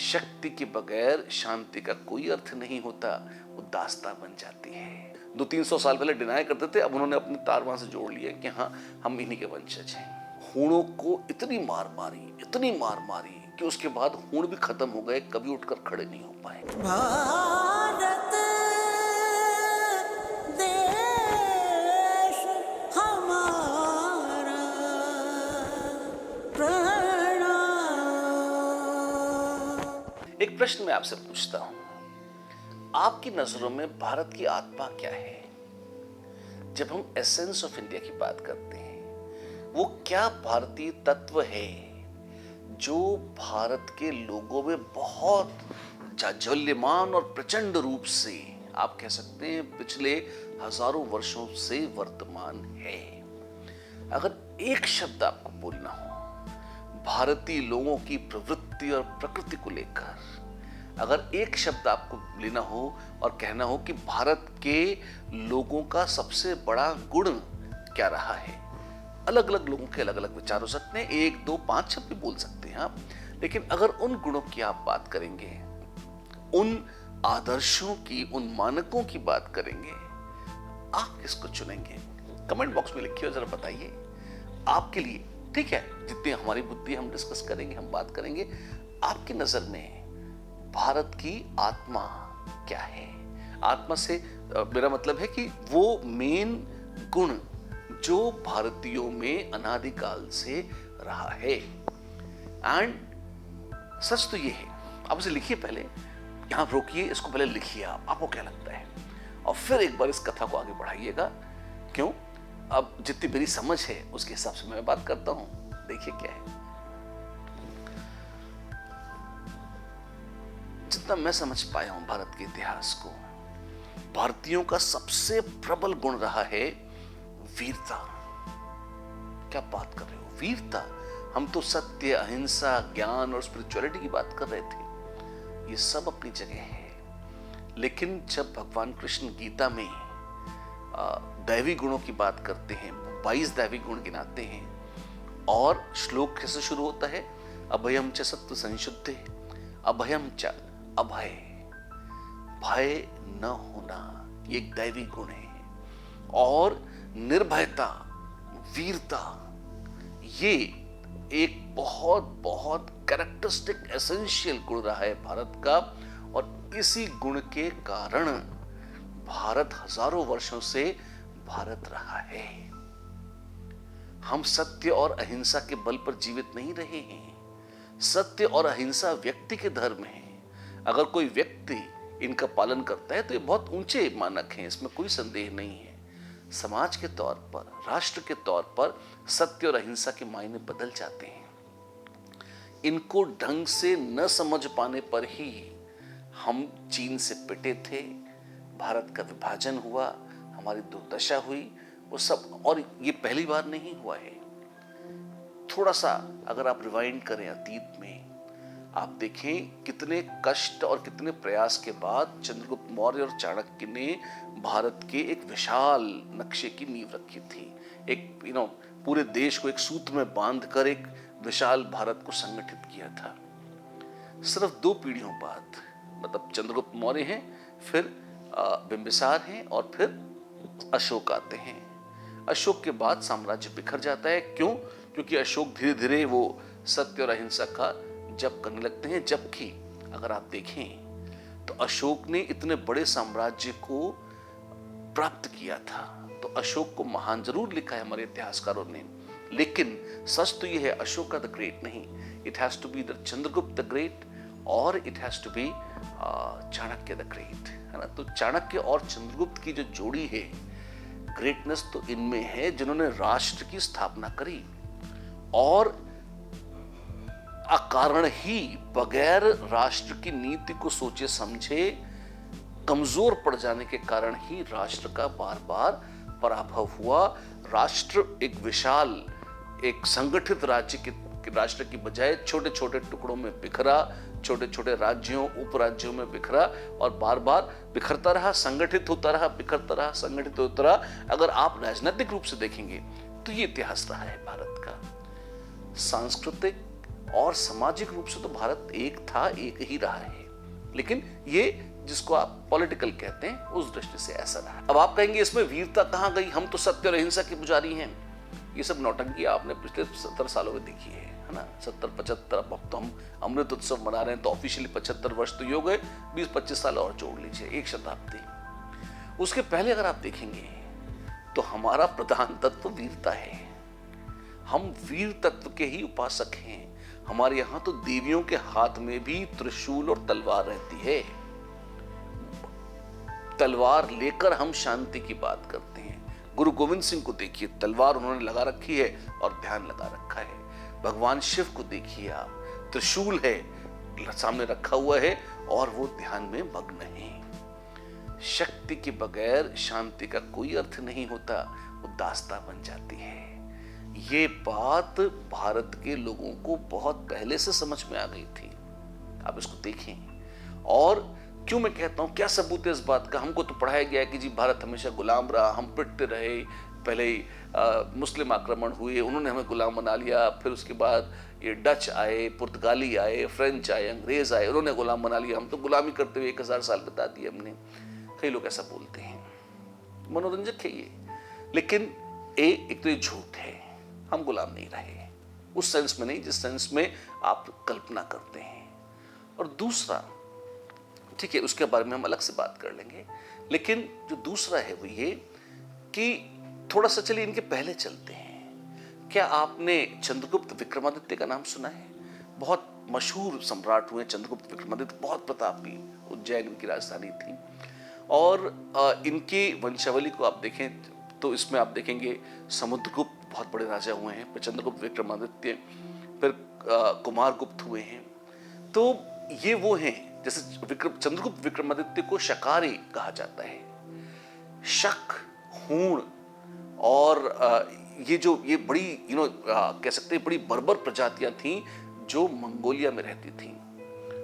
शक्ति के बगैर शांति का कोई अर्थ नहीं होता, वो दास्तां बन जाती है। 200-300 साल पहले डिनाई करते थे, अब उन्होंने अपने तार वहां से जोड़ लिए कि हाँ हम इन्हीं के वंशज हैं। हूणों को इतनी मार मारी कि उसके बाद हूण भी खत्म हो गए, कभी उठकर खड़े नहीं हो पाए। भारत देश हमारा प्रणाम। एक प्रश्न मैं आपसे पूछता हूं, आपकी नजरों में भारत की आत्मा क्या है? जब हम एसेंस ऑफ इंडिया की बात करते हैं, वो क्या भारतीय तत्व है जो भारत के लोगों में बहुत जाज्वल्यमान और प्रचंड रूप से, आप कह सकते हैं पिछले हजारों वर्षों से वर्तमान है? अगर एक शब्द आपको बोलना हो भारतीय लोगों की प्रवृत्ति और प्रकृति को लेकर, अगर एक शब्द आपको लेना हो और कहना हो कि भारत के लोगों का सबसे बड़ा गुण क्या रहा है, अलग अलग लोगों के अलग अलग विचार हो सकते हैं, 1, 2, 5 शब्द भी बोल सकते हैं आप, लेकिन अगर उन गुणों की आप बात करेंगे, उन आदर्शों की, उन मानकों की बात करेंगे, आप किसको चुनेंगे? कमेंट बॉक्स में लिखिए और जरा बताइए आपके लिए। ठीक है, जितनी हमारी बुद्धि हम डिस्कस करेंगे, हम बात करेंगे, आपकी नजर में भारत की आत्मा क्या है? आत्मा से मेरा मतलब है कि वो मेन गुण जो भारतीयों में अनादिकाल से रहा है। एंड सच तो ये है, आप इसे लिखिए, पहले यहां रोकिए, इसको पहले लिखिए आपको क्या लगता है, और फिर एक बार इस कथा को आगे बढ़ाइएगा। क्यों? अब जितनी मेरी समझ है उसके हिसाब से मैं बात करता हूं। देखिए क्या है, जितना मैं समझ पाया हूं भारत के इतिहास को, भारतीयों का सबसे प्रबल गुण रहा है वीरता। क्या बात कर रहे हो, वीरता? हम तो सत्य, अहिंसा, ज्ञान और स्पिरिचुअलिटी की बात कर रहे थे। ये सब अपनी जगह है, लेकिन जब भगवान कृष्ण गीता में दैवी गुणों की बात करते हैं, 22 दैवी गुण गिनाते हैं, और श्लोक कैसे शुरू होता है? अभयम च सत्व संशुद्धे, अभयम च अभय, भय न होना, ये एक दैवी गुण है। और निर्भयता, वीरता, ये एक बहुत बहुत कैरेक्टरिस्टिक एसेंशियल गुण रहा है भारत का, और इसी गुण के कारण भारत हजारों वर्षों से भारत रहा है। हम सत्य और अहिंसा के बल पर जीवित नहीं रहे हैं। सत्य और अहिंसा व्यक्ति के धर्म है। अगर कोई व्यक्ति इनका पालन करता है तो ये बहुत ऊंचे मानक हैं, इसमें कोई संदेह नहीं है। समाज के तौर पर, राष्ट्र के तौर पर सत्य और अहिंसा के मायने बदल जाते हैं। इनको ढंग से न समझ पाने पर ही हम चीन से पिटे थे, भारत का विभाजन हुआ, हमारी दुर्दशा हुई, वो सब। और ये पहली बार नहीं हुआ है। थोड़ा सा अगर आप रिवाइंड करें अतीत में, आप देखें कितने कष्ट और कितने प्रयास के बाद चंद्रगुप्त मौर्य और चाणक्य ने भारत के एक विशाल नक्शे की नींव रखी थी। एक पूरे देश को एक सूत्र में बांधकर एक विशाल भारत को संगठित किया था। सिर्फ 2 पीढ़ियों बाद, मतलब चंद्रगुप्त मौर्य हैं, फिर बिंबिसार हैं, और फिर अशोक आते हैं। अशोक के बाद साम्राज्य बिखर जाता है। क्यों? क्योंकि अशोक धीरे धीरे वो सत्य और अहिंसा का जप करने लगते हैं। जबकि अगर आप देखें तो अशोक ने इतने बड़े साम्राज्य को प्राप्त किया था, तो अशोक को महान जरूर लिखा है हमारे इतिहासकारों ने, लेकिन सच तो यह है अशोक द ग्रेट नहीं, it has to be the Chandragupta the great, और it has to be Chanakya the great, है ना। तो चाणक्य और चंद्रगुप्त की जो जोड़ी है, ग्रेटनेस तो इनमें है, जिन्होंने राष्ट्र की स्थापना करी, और अकारण ही, बगैर राष्ट्र की नीति को सोचे समझे, कमजोर पड़ जाने के कारण ही राष्ट्र का बार बार पराभव हुआ। राष्ट्र एक विशाल, एक संगठित राज्य के राष्ट्र की बजाय छोटे छोटे टुकड़ों में बिखरा, छोटे छोटे राज्यों, उपराज्यों में बिखरा, और बार बार बिखरता रहा, संगठित होता रहा, बिखरता रहा, संगठित होता रहा। अगर आप राजनीतिक रूप से देखेंगे तो ये इतिहास रहा है भारत का। सांस्कृतिक, और सामाजिक रूप से तो भारत एक था, एक ही रहा है, लेकिन ये जिसको आप पॉलिटिकल कहते हैं उस दृष्टि से ऐसा रहा। अब आप कहेंगे इसमें वीरता कहाँ गई, हम तो सत्य और अहिंसा के पुजारी हैं। ये सब नौटंकी आपने पिछले 70 सालों में देखी है ना, 70-75। अब तो हम अमृत उत्सव मना रहे हैं तो ऑफिशियली 75 वर्ष तो ये हो गए, 20-25 साल और जोड़ लीजिए, एक शताब्दी। उसके पहले अगर आप देखेंगे तो हमारा प्रधान तत्व वीरता है। हम वीर तत्व के ही उपासक हैं। हमारे यहां तो देवियों के हाथ में भी त्रिशूल और तलवार रहती है। तलवार लेकर हम शांति की बात करते हैं। गुरु गोविंद सिंह को देखिए, तलवार उन्होंने लगा रखी है और ध्यान लगा रखा है। भगवान शिव को देखिए आप, त्रिशूल है सामने रखा हुआ है और वो ध्यान में मग्न है। शक्ति के बगैर शांति का कोई अर्थ नहीं होता, वो दास्तां बन जाती है। ये बात भारत के लोगों को बहुत पहले से समझ में आ गई थी। आप इसको देखें। और क्यों मैं कहता हूं, क्या सबूत है इस बात का? हमको तो पढ़ाया गया है कि जी भारत हमेशा गुलाम रहा, हम पिटते रहे। पहले ही मुस्लिम आक्रमण हुए, उन्होंने हमें गुलाम बना लिया। फिर उसके बाद ये डच आए, पुर्तगाली आए, फ्रेंच आए, अंग्रेज आए, उन्होंने गुलाम बना लिया। हम तो गुलामी करते हुए 1000 साल बिता दिए हमने। कई लोग ऐसा बोलते हैं, मनोरंजक है ये, लेकिन एक तो ये झूठ है। हम गुलाम नहीं रहे, उस सेंस में नहीं जिस सेंस में आप कल्पना करते हैं। और दूसरा, ठीक है, उसके बारे में हम अलग से बात कर लेंगे, लेकिन जो दूसरा है वो ये कि थोड़ा सा चलिए इनके पहले चलते हैं। क्या आपने चंद्रगुप्त विक्रमादित्य का नाम सुना है? बहुत मशहूर सम्राट हुए चंद्रगुप्त विक्रमादित्य, बहुत प्रतापी, उज्जैन की राजधानी थी। और इनकी वंशावली को आप देखें तो इसमें आप देखेंगे समुद्रगुप्त बहुत बड़े राजा हुए हैं, फिर चंद्रगुप्त विक्रमादित्य, फिर कुमारगुप्त हुए हैं। तो ये वो हैं, जैसे चंद्रगुप्त विक्रमादित्य को शकारी कहा जाता है। शक, हूण और ये बड़ी कह सकते हैं बड़ी बर्बर प्रजातियां थीं जो मंगोलिया में रहती थीं।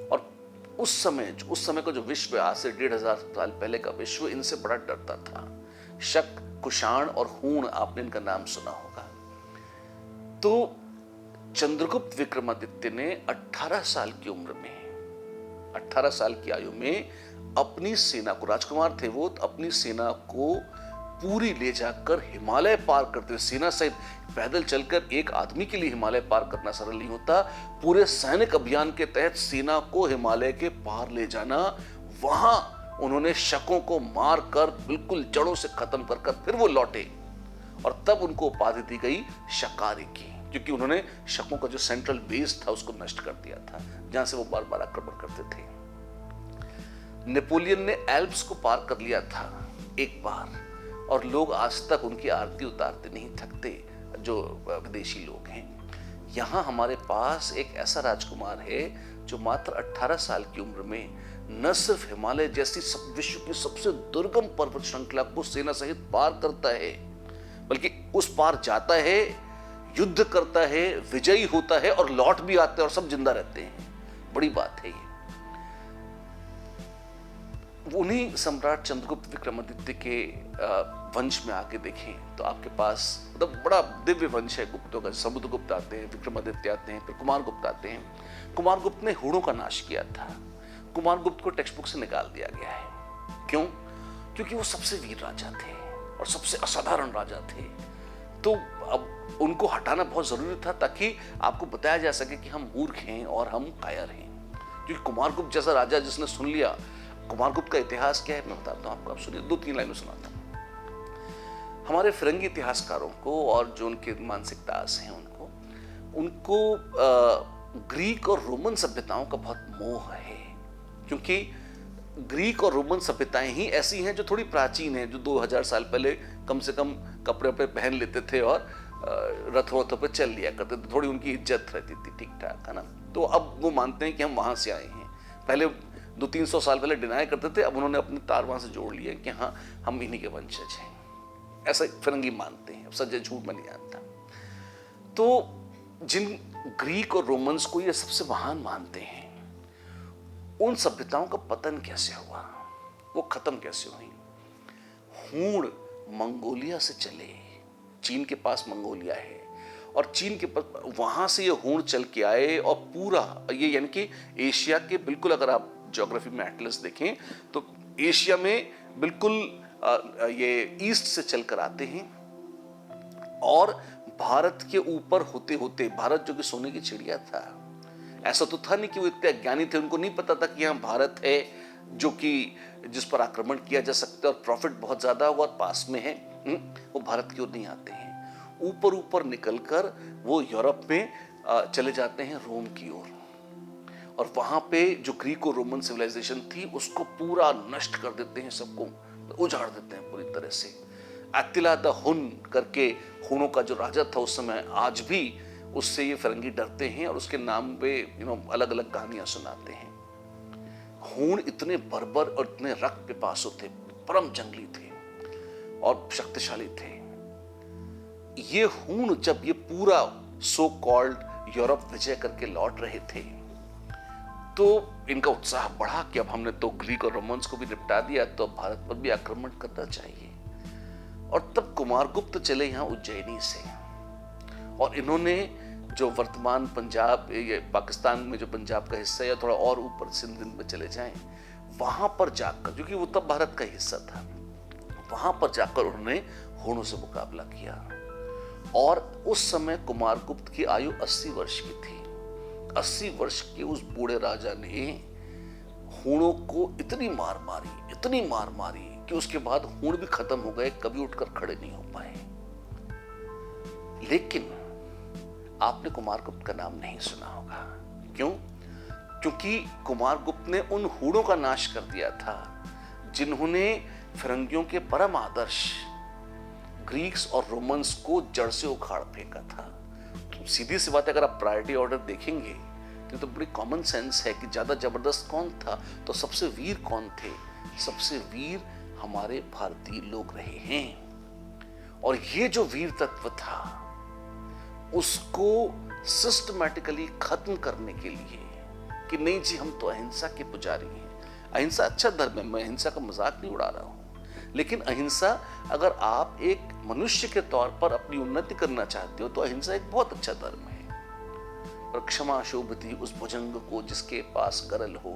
और उस समय का जो विश्व, आज से 1500 साल पहले का विश्व इनसे बड़ा डरता था। शक, कुषाण और हूण, आपने इनका नाम सुना होगा। तो चंद्रगुप्त विक्रमादित्य ने 18 साल की उम्र में, 18 साल की आयु में अपनी सेना को, राजकुमार थे वो, अपनी सेना को पूरी ले जाकर हिमालय पार करते हुए, सेना सहित पैदल चलकर एक आदमी के लिए हिमालय पार करना सरल नहीं होता। पूरे सैनिक अभियान के तहत सेना को हिमालय के पार ले जाना, वहां उन्होंने शकों को मारकर बिल्कुल जड़ों से खत्म कर फिर वो लौटे। और तब उनको उपाधि दी गई शकारी की, क्योंकि उन्होंने शकों का जो सेंट्रल बेस था उसको नष्ट कर दिया था, जहां से वो बार बार आक्रमण करते थे। नेपोलियन ने एल्प्स को पार कर लिया था एक बार, और लोग आज तक उनकी आरती उतारते नहीं थकते, जो विदेशी लोग हैं। यहां हमारे पास एक ऐसा राजकुमार है जो मात्र 18 साल की उम्र में न सिर्फ हिमालय जैसी विश्व की सबसे दुर्गम पर्वत श्रृंखला को सेना सहित पार करता है, बल्कि उस पार जाता है, युद्ध करता है, विजयी होता है और लौट भी आते हैं और सब जिंदा रहते हैं। बड़ी बात है ये। उन्हीं सम्राट चंद्रगुप्त विक्रमादित्य के वंश में आके देखें तो आपके पास मतलब बड़ा दिव्य वंश है गुप्तों का। समुद्रगुप्त आते हैं, विक्रमादित्य आते हैं, फिर कुमारगुप्त आते हैं। कुमारगुप्त ने हूणों का नाश किया था। कुमारगुप्त को टेक्स्ट बुक से निकाल दिया गया है। क्यों? क्योंकि वो सबसे वीर राजा थे और सबसे असाधारण राजा थे। तो अब उनको हटाना बहुत जरूरी था ताकि आपको बताया जा सके कि हम मूर्ख हैं और हम कायर हैं। क्योंकि कुमारगुप्त जैसा राजा जिसने सुन लिया, कुमारगुप्त का इतिहास क्या है मैं बताता हूं आपको, आप सुनिए, 2-3 लाइनों सुनाता हूं। हमारे फिरंगी इतिहासकारों को और जो उनके मानसिक दास हैं उनको ग्रीक और रोमन सभ्यताओं का बहुत मोह है, क्योंकि ग्रीक और रोमन सभ्यताएं ही ऐसी हैं जो थोड़ी प्राचीन हैं, जो 2000 साल पहले कम से कम कपड़े पे पहन लेते थे और रथों पे चल लिया करते थे, थोड़ी उनकी इज्जत रहती थी, ठीक ठाक, है ना। तो अब वो मानते हैं कि हम वहां से आए हैं। पहले 200-300 साल पहले डिनाई करते थे, अब उन्होंने अपने तार वहां से जोड़ लिए कि हाँ हम इन्हीं के वंशज हैं। ऐसा फिरंगी मानते हैं, सच्चा झूठ में नहीं आता। तो जिन ग्रीक और रोमन्स को ये सबसे महान मानते हैं, उन सभ्यताओं का पतन कैसे हुआ, वो खत्म कैसे हुई? हूण मंगोलिया से चले, चीन के पास मंगोलिया है, और चीन के वहां से ये हूण चल के आए और पूरा ये यानी कि एशिया के बिल्कुल, अगर आप ज्योग्राफी में एटलस देखें तो एशिया में बिल्कुल ये ईस्ट से चलकर आते हैं और भारत के ऊपर होते होते, भारत जो कि सोने की चिड़िया था, ऐसा तो था नहीं कि वो इतने अज्ञानी थे, उनको नहीं पता था कि यहाँ भारत है जो कि जिस पर आक्रमण किया जा सकता है और प्रॉफिट बहुत ज्यादा हुआ और पास में है। वो भारत की ओर नहीं आते हैं, ऊपर ऊपर निकलकर वो यूरोप में चले जाते हैं, रोम की ओर, और वहां पे जो ग्रीको रोमन सिविलाइजेशन थी उसको पूरा नष्ट कर देते हैं, सबको उजाड़ देते हैं पूरी तरह से। अतिला द हुन करके, हुनों का जो राजा था उस समय, आज भी उससे ये फिरंगी डरते हैं और उसके नाम पे अलग अलग कहानियां सुनाते हैं। हूण इतने बर्बर और इतने रक्त पिपासु थे, परम जंगली थे और शक्तिशाली थे। ये हूण जब ये पूरा सो कॉल्ड यूरोप विजय करके लौट रहे थे तो इनका उत्साह बढ़ा कि अब हमने तो ग्रीक और रोमन्स को भी निपटा दिया, तो अब भारत पर भी आक्रमण करना चाहिए। और तब कुमारगुप्त चले यहां उज्जैनी से, और इन्होंने जो वर्तमान पंजाब, ये पाकिस्तान में जो पंजाब का हिस्सा है या थोड़ा और ऊपर सिंध में चले जाएं, वहां पर जाकर, क्योंकि वो तब भारत का हिस्सा था, वहां पर जाकर उन्होंने हूणों से मुकाबला किया। और उस समय कुमारगुप्त की आयु 80 वर्ष की थी। 80 वर्ष के उस बूढ़े राजा ने हूणों को इतनी मार मारी कि उसके बाद हूण भी खत्म हो गए, कभी उठकर खड़े नहीं हो पाए। लेकिन आपने कुमारगुप्त का नाम नहीं सुना होगा। क्यों? क्योंकि कुमारगुप्त ने उन हूणों का नाश कर दिया था जिन्होंने फिरंगियों के परम आदर्श ग्रीक्स और रोमन्स को जड़ से उखाड़ फेंका था। तो सीधी सी बात है, अगर आप प्रायोरिटी ऑर्डर देखेंगे तो बड़ी कॉमन सेंस है कि ज्यादा जबरदस्त कौन था, तो सबसे वीर कौन थे? सबसे वीर हमारे भारतीय लोग रहे हैं। और ये जो वीर तत्व था उसको सिस्टमैटिकली खत्म करने के लिए कि नहीं जी, हम तो अहिंसा के पुजारी हैं, अहिंसा अच्छा धर्म है, मैं अहिंसा का मजाक नहीं उड़ा रहा हूं, लेकिन अहिंसा अगर आप एक मनुष्य के तौर पर अपनी उन्नति करना चाहते हो तो अहिंसा एक बहुत अच्छा धर्म है। और क्षमा शोभती उस भुजंग को जिसके पास गरल हो।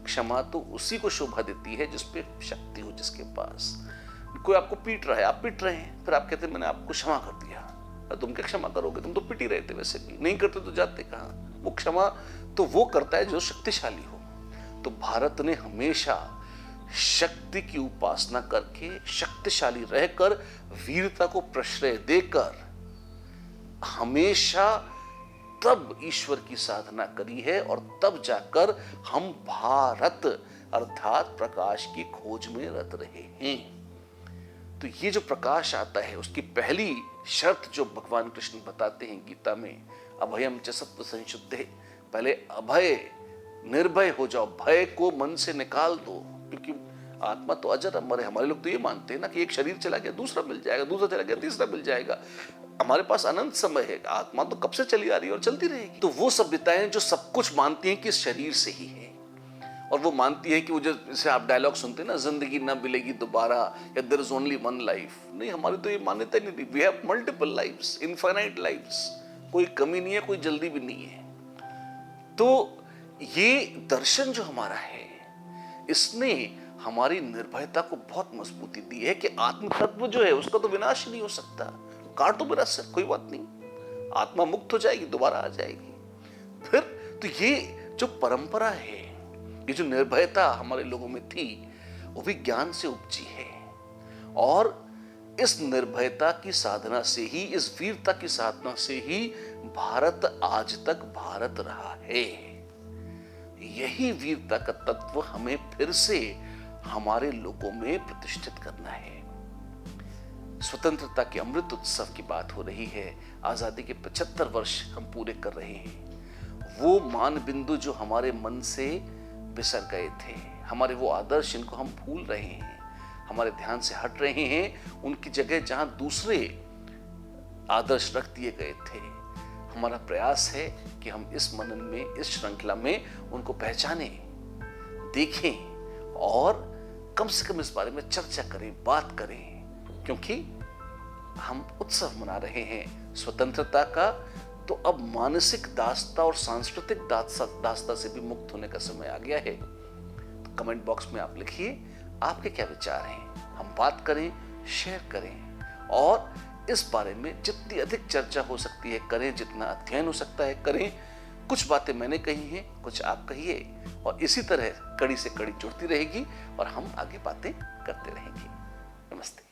क्षमा तो उसी को शोभा देती है जिसपे शक्ति हो, जिसके पास। कोई आपको पीट रहा है, आप पीट रहे हैं, फिर आप कहते हैं मैंने आपको क्षमा कर दिया। तुम क्या क्षमा करोगे? तुम तो पिट ही रहे थे, वैसे भी नहीं करते तो जाते कहां। वो क्षमा तो वो करता है जो शक्तिशाली हो। तो भारत ने हमेशा शक्ति की उपासना करके, शक्तिशाली रहकर, वीरता को प्रश्रय देकर हमेशा तब ईश्वर की साधना करी है और तब जाकर हम भारत अर्थात प्रकाश की खोज में रत रहे हैं। तो ये जो प्रकाश आता है उसकी पहली शर्त जो भगवान कृष्ण बताते हैं गीता में, अभयम च सत्व संशुद्धे, पहले अभय निर्भय हो जाओ, भय को मन से निकाल दो, क्योंकि आत्मा तो अजर अमर है। हमारे लोग तो ये मानते हैं ना कि एक शरीर चला गया दूसरा मिल जाएगा, दूसरा चला गया तीसरा मिल जाएगा, हमारे पास अनंत समय है, आत्मा तो कब से चली आ रही है और चलती रहेगी। तो वो सभ्यताएं जो सब कुछ मानती हैं कि इस शरीर से ही है, और वो मानती है कि वो जैसे आप डायलॉग सुनते हैं ना, जिंदगी ना मिलेगी दोबारा, या there is only one life. नहीं, हमारी तो ये मान्यता नहीं थी। We have multiple lifes, infinite lifes, कोई कमी नहीं है, कोई जल्दी भी नहीं है। तो ये दर्शन जो हमारा है, इसने हमारी निर्भयता को बहुत मजबूती दी है कि आत्म तत्व जो है उसका तो विनाश नहीं हो सकता। काटो मेरा सिर, कोई बात नहीं, आत्मा मुक्त हो जाएगी, दोबारा आ जाएगी। फिर तो ये जो परंपरा है, ये जो निर्भयता हमारे लोगों में थी, वो भी ज्ञान से उपजी है। और इस निर्भयता की साधना से ही, इस वीरता की साधना से ही भारत आज तक भारत रहा है। यही वीरता का तत्व हमें फिर से हमारे लोगों में प्रतिष्ठित करना है। स्वतंत्रता के अमृत उत्सव की बात हो रही है, आजादी के 75 वर्ष हम पूरे कर रहे हैं। वो मान बिंदु जो हमारे मन से बिसर गए थे, हमारे वो आदर्श जिनको हम भूल रहे हैं, हमारे ध्यान से हट रहे हैं, उनकी जगह जहां दूसरे आदर्श रख दिए गए थे, हमारा प्रयास है कि हम इस मनन में, इस श्रृंखला में उनको पहचानें, देखें और कम से कम इस बारे में चर्चा करें, बात करें, क्योंकि हम उत्सव मना रहे हैं स्वतंत्रता का, तो अब मानसिक दासता और सांस्कृतिक दासता से भी मुक्त होने का समय आ गया है। तो कमेंट बॉक्स में आप लिखिए आपके क्या विचार हैं, हम बात करें, शेयर करें और इस बारे में जितनी अधिक चर्चा हो सकती है करें, जितना अध्ययन हो सकता है करें। कुछ बातें मैंने कही हैं, कुछ आप कहिए और इसी तरह कड़ी से कड़ी जुड़ती रहेगी और हम आगे बातें करते रहेंगे। नमस्ते।